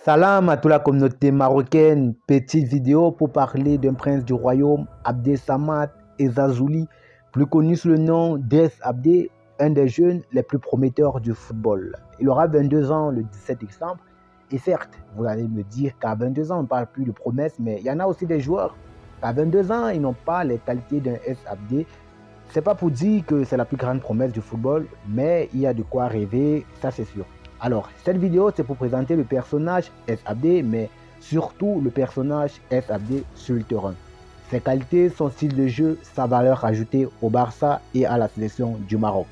Salam à toute la communauté marocaine. Petite vidéo pour parler d'un prince du royaume, Abdel Samad Ezazouli, plus connu sous le nom d'Es Abdé, un des jeunes les plus prometteurs du football. Il aura 22 ans le 17 décembre. Et certes, vous allez me dire qu'à 22 ans, on ne parle plus de promesses, mais il y en a aussi des joueurs. À 22 ans, ils n'ont pas les qualités d'un Es Abdé. C'est pas pour dire que c'est la plus grande promesse du football, mais il y a de quoi rêver, ça c'est sûr. Alors, cette vidéo, c'est pour présenter le personnage Es Abdé, mais surtout le personnage Es Abdé sur le terrain. Ses qualités, son style de jeu, sa valeur ajoutée au Barça et à la sélection du Maroc.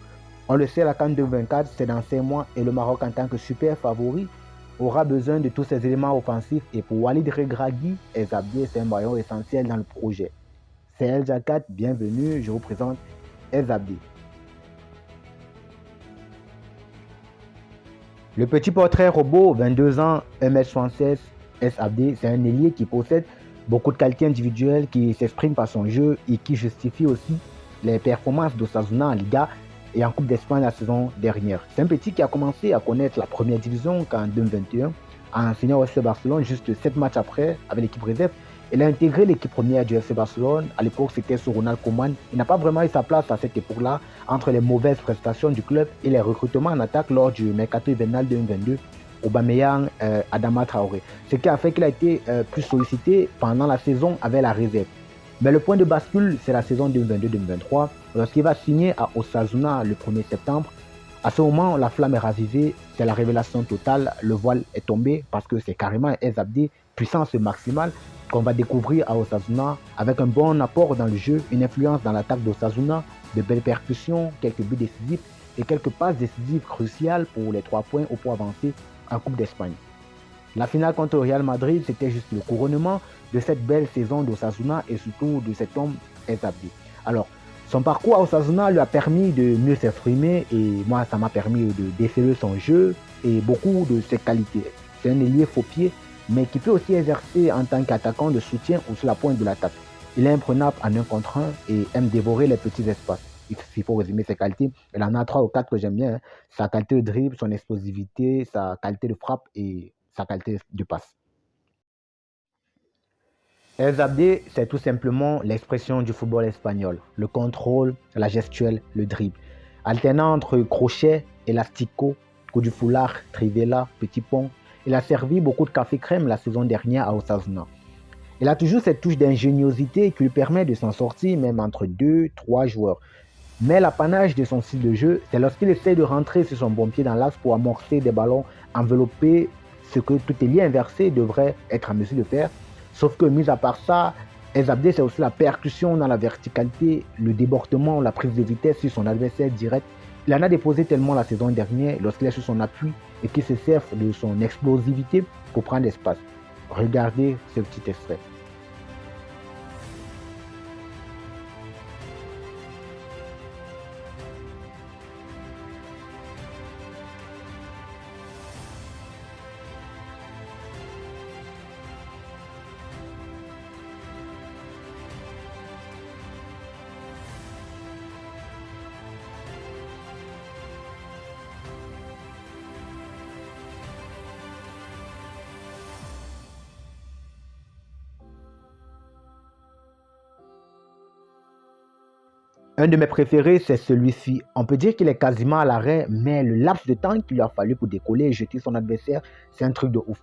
On le sait, la CAN 2024, c'est dans 5 mois et le Maroc, en tant que super favori, aura besoin de tous ces éléments offensifs. Et pour Walid Regragui, Es Abdé, c'est un maillon essentiel dans le projet. C'est El Jakat, bienvenue, je vous présente Es Abdé. Le petit portrait robot, 22 ans, 1m76, Es Abdé, c'est un ailier qui possède beaucoup de qualités individuelles, qui s'exprime par son jeu et qui justifie aussi les performances d'Osasuna en Liga et en Coupe d'Espagne la saison dernière. C'est un petit qui a commencé à connaître la première division en 2021, en signant au FC Barcelone juste 7 matchs après avec l'équipe réserve. Il a intégré l'équipe première du FC Barcelone. À l'époque, c'était sous Ronald Koeman. Il n'a pas vraiment eu sa place à cette époque-là entre les mauvaises prestations du club et les recrutements en attaque lors du mercato hivernal 2022. Aubameyang, Adama Traoré. Ce qui a fait qu'il a été plus sollicité pendant la saison avec la réserve. Mais le point de bascule, c'est la saison 2022-2023, lorsqu'il va signer à Osasuna le 1er septembre. À ce moment, la flamme est ravivée, c'est la révélation totale, le voile est tombé parce que c'est carrément un Es Abdé, puissance maximale, qu'on va découvrir à Osasuna avec un bon apport dans le jeu, une influence dans l'attaque d'Osasuna, de belles percussions, quelques buts décisifs et quelques passes décisives cruciales pour les 3 points au point avancé en Coupe d'Espagne. La finale contre le Real Madrid, c'était juste le couronnement de cette belle saison d'Osasuna et surtout de cet homme Es Abdé. Alors, son parcours à Osasuna lui a permis de mieux s'exprimer et moi, ça m'a permis de déceler son jeu et beaucoup de ses qualités. C'est un ailier faux-pied, mais qui peut aussi exercer en tant qu'attaquant de soutien ou sur la pointe de l'attaque. Il est imprenable en 1 contre 1 et aime dévorer les petits espaces. Il faut résumer ses qualités. Il en a 3 ou 4 que j'aime bien. Sa qualité de dribble, son explosivité, sa qualité de frappe et sa qualité de passe. Es Abdé, c'est tout simplement l'expression du football espagnol. Le contrôle, la gestuelle, le dribble. Alternant entre crochet, élastico, coup du foulard, trivela, petit pont. Il a servi beaucoup de café crème la saison dernière à Osasuna. Il a toujours cette touche d'ingéniosité qui lui permet de s'en sortir même entre 2-3 joueurs. Mais l'apanage de son style de jeu, c'est lorsqu'il essaie de rentrer sur son bon pied dans l'axe pour amorcer des ballons, envelopper ce que tout ailier inversé devrait être en mesure de faire. Sauf que, mis à part ça, Es Abdé, c'est aussi la percussion dans la verticalité, le débordement, la prise de vitesse sur son adversaire direct. Il en a déposé tellement la saison dernière lorsqu'il est sur son appui et qu'il se sert de son explosivité pour prendre l'espace. Regardez ce petit extrait. Un de mes préférés, c'est celui-ci. On peut dire qu'il est quasiment à l'arrêt, mais le laps de temps qu'il lui a fallu pour décoller et jeter son adversaire, c'est un truc de ouf.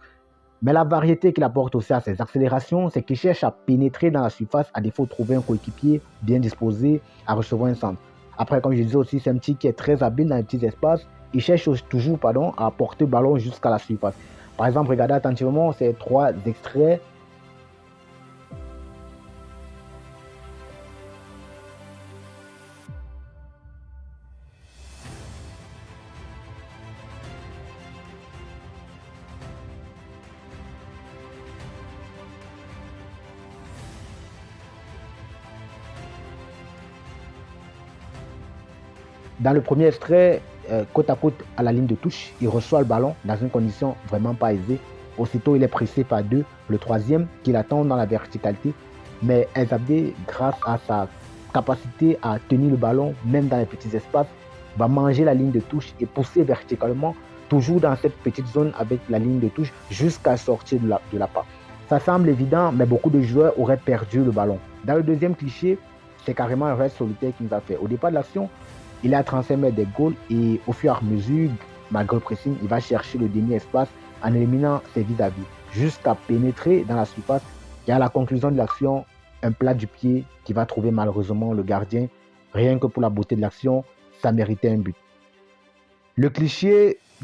Mais la variété qu'il apporte aussi à ses accélérations, c'est qu'il cherche à pénétrer dans la surface à défaut de trouver un coéquipier bien disposé à recevoir un centre. Après, comme je disais aussi, c'est un petit qui est très habile dans les petits espaces. Il cherche toujours à porter le ballon jusqu'à la surface. Par exemple, regardez attentivement ces 3 extraits. Dans le premier extrait, côte à côte à la ligne de touche, il reçoit le ballon dans une condition vraiment pas aisée. Aussitôt, il est pressé par 2, le troisième qui l'attend dans la verticalité. Mais Es Abdé, grâce à sa capacité à tenir le ballon, même dans les petits espaces, va manger la ligne de touche et pousser verticalement toujours dans cette petite zone avec la ligne de touche jusqu'à sortir de la part. Ça semble évident, mais beaucoup de joueurs auraient perdu le ballon. Dans le deuxième cliché, c'est carrément un reste solitaire qu'il nous a fait. Au départ de l'action, il est à 35 mètres des goals et au fur et à mesure, malgré le pressing, il va chercher le demi-espace en éliminant ses vis-à-vis jusqu'à pénétrer dans la surface. Et à la conclusion de l'action, un plat du pied qui va trouver malheureusement le gardien. Rien que pour la beauté de l'action, ça méritait un but. Le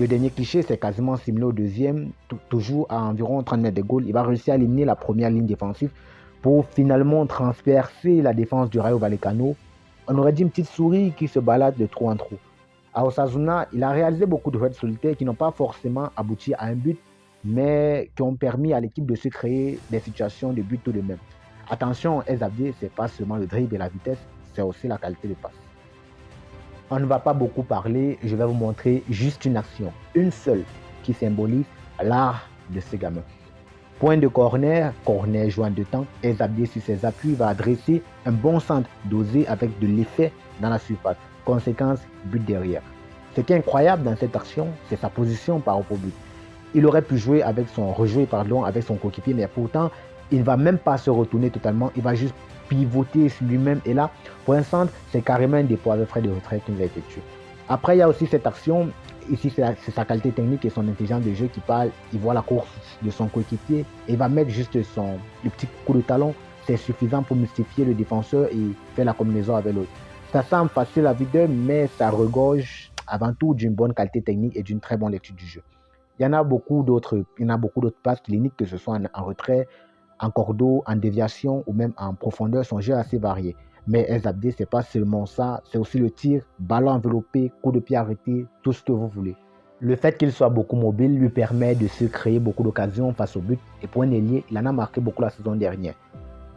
dernier cliché, c'est quasiment similaire au deuxième, toujours à environ 30 mètres de goal. Il va réussir à éliminer la première ligne défensive pour finalement transpercer la défense du Rayo Vallecano. On aurait dit une petite souris qui se balade de trou en trou. À Osasuna, il a réalisé beaucoup de raids solitaires qui n'ont pas forcément abouti à un but, mais qui ont permis à l'équipe de se créer des situations de but tout de même. Attention, El Abdi, ce n'est pas seulement le dribble et la vitesse, c'est aussi la qualité de passe. On ne va pas beaucoup parler, je vais vous montrer juste une action, une seule, qui symbolise l'art de ce gamin. Point de corner joint de temps, El Abdi sur ses appuis va adresser un bon centre dosé avec de l'effet dans la surface. Conséquence, but derrière. Ce qui est incroyable dans cette action, c'est sa position par rapport au but. Il aurait pu rejouer avec son coéquipier, mais pourtant, il ne va même pas se retourner totalement, il va juste pivoter sur lui-même. Et là, pour un centre, c'est carrément un dépôt avec frais de retrait qu'il a effectué. Après, il y a aussi cette action. Ici, c'est sa qualité technique et son intelligence de jeu qui parle. Il voit la course de son coéquipier et il va mettre juste le petit coup de talon. C'est suffisant pour mystifier le défenseur et faire la combinaison avec l'autre. Ça semble facile à vue d'œil, mais ça regorge avant tout d'une bonne qualité technique et d'une très bonne lecture du jeu. Il y en a beaucoup d'autres passes cliniques, que ce soit en retrait, en cordeau, en déviation ou même en profondeur. Son jeu est assez varié. Mais El Abdi, ce n'est pas seulement ça, c'est aussi le tir, ballon enveloppé, coup de pied arrêté, tout ce que vous voulez. Le fait qu'il soit beaucoup mobile lui permet de se créer beaucoup d'occasions face au but. Et pour un ailier, il en a marqué beaucoup la saison dernière.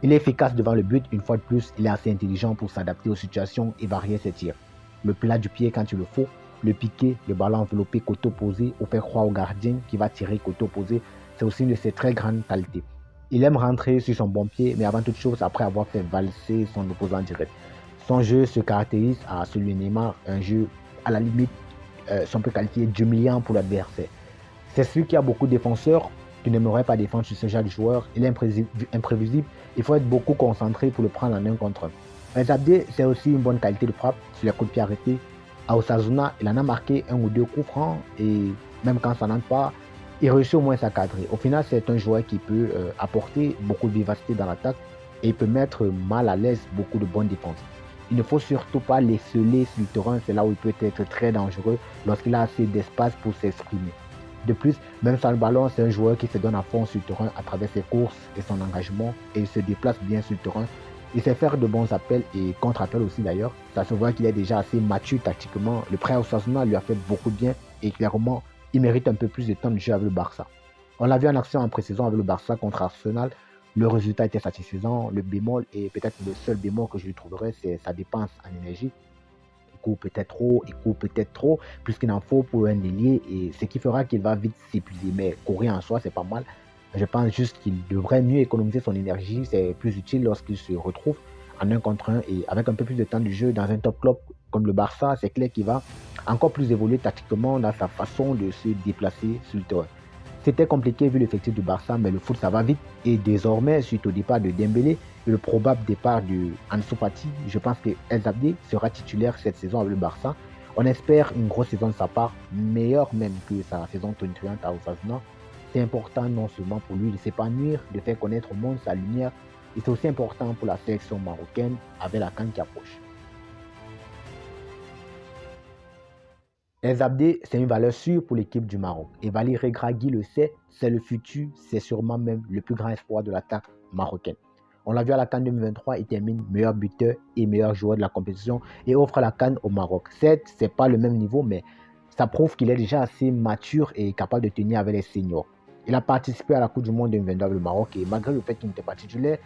Il est efficace devant le but, une fois de plus, il est assez intelligent pour s'adapter aux situations et varier ses tirs. Le plat du pied quand il le faut, le piqué, le ballon enveloppé côté opposé ou faire croire au gardien qui va tirer côté opposé, c'est aussi une de ses très grandes qualités. Il aime rentrer sur son bon pied, mais avant toute chose, après avoir fait valser son opposant direct. Son jeu se caractérise à celui de Neymar, un jeu à la limite, si on peut qualifier d'humiliant pour l'adversaire. C'est sûr qu'il y a beaucoup de défenseurs qui n'aimeraient pas défendre sur ce genre de joueur. Il est imprévisible, il faut être beaucoup concentré pour le prendre en un contre un. El Abdi, c'est aussi une bonne qualité de frappe sur les coups de pied arrêtés. À Osasuna, il en a marqué un ou deux coups francs et même quand ça n'entre pas, il réussit au moins à cadrer. Au final, c'est un joueur qui peut apporter beaucoup de vivacité dans l'attaque et il peut mettre mal à l'aise beaucoup de bonnes défenses. Il ne faut surtout pas l'esseler sur le terrain, c'est là où il peut être très dangereux lorsqu'il a assez d'espace pour s'exprimer. De plus, même sans le ballon, c'est un joueur qui se donne à fond sur le terrain à travers ses courses et son engagement et il se déplace bien sur le terrain. Il sait faire de bons appels et contre-appels aussi d'ailleurs. Ça se voit qu'il est déjà assez mature tactiquement. Le prêt à Osasuna lui a fait beaucoup de bien et clairement, il mérite un peu plus de temps de jeu avec le Barça. On l'a vu en action en pré-saison avec le Barça contre Arsenal. Le résultat était satisfaisant. Le bémol, et peut-être le seul bémol que je lui trouverais, c'est sa dépense en énergie. Il court peut-être trop, plus qu'il en faut pour un ailier, et ce qui fera qu'il va vite s'épuiser. Mais courir en soi, c'est pas mal. Je pense juste qu'il devrait mieux économiser son énergie. C'est plus utile lorsqu'il se retrouve en un contre un et avec un peu plus de temps de jeu dans un top club comme le Barça. C'est clair qu'il va encore plus évoluer tactiquement dans sa façon de se déplacer sur le terrain. C'était compliqué vu l'effectif du Barça, mais le foot ça va vite. Et désormais, suite au départ de Dembélé et le probable départ de Ansu Fati, je pense que El Abdi sera titulaire cette saison avec le Barça. On espère une grosse saison de sa part, meilleure même que sa saison tonitruante à Osasuna. C'est important non seulement pour lui de s'épanouir, de faire connaître au monde sa lumière, et c'est aussi important pour la sélection marocaine avec la CAN qui approche. El Abdi, c'est une valeur sûre pour l'équipe du Maroc. Et Walid Regragui le sait, c'est le futur, c'est sûrement même le plus grand espoir de l'attaque marocaine. On l'a vu à la CAN 2023, il termine meilleur buteur et meilleur joueur de la compétition et offre la CAN au Maroc. Certes, ce n'est pas le même niveau, mais ça prouve qu'il est déjà assez mature et capable de tenir avec les seniors. Il a participé à la Coupe du Monde 2022 avec le Maroc et malgré le fait qu'il n'était pas titulaire,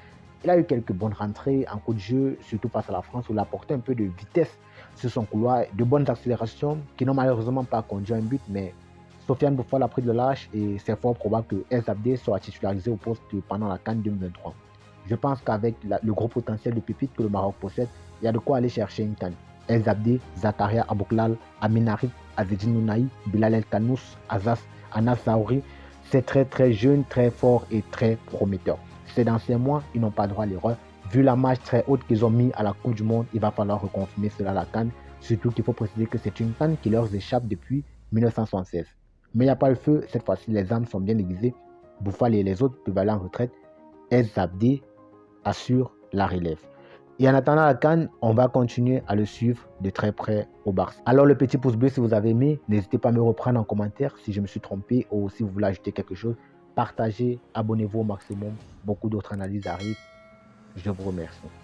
il a eu quelques bonnes rentrées en coup de jeu, surtout face à la France, où il a apporté un peu de vitesse sur son couloir, de bonnes accélérations qui n'ont malheureusement pas conduit à un but, mais Sofiane Boufal a pris de l'âge et c'est fort probable que El Abdi soit titularisé au poste pendant la CAN 2023. Je pense qu'avec le gros potentiel de pépite que le Maroc possède, il y a de quoi aller chercher une CAN. El Zabdi, Zakaria Abouklal, Amin Arif, Azedine Nounaï, Bilal El Kanous, Anas Zahouri. C'est très jeune, très fort et très prometteur. Ces anciens mois, ils n'ont pas droit à l'erreur. Vu la marge très haute qu'ils ont mis à la Coupe du Monde, il va falloir reconfirmer cela à la CAN. Surtout qu'il faut préciser que c'est une CAN qui leur échappe depuis 1976. Mais il n'y a pas le feu, cette fois-ci les armes sont bien aiguisées. Bouffal et les autres peuvent aller en retraite. El Zabdi assure la relève. Et en attendant la CAN, on va continuer à le suivre de très près au Barça. Alors le petit pouce bleu si vous avez aimé, n'hésitez pas à me reprendre en commentaire si je me suis trompé ou si vous voulez ajouter quelque chose. Partagez, abonnez-vous au maximum. Beaucoup d'autres analyses arrivent. Je vous remercie.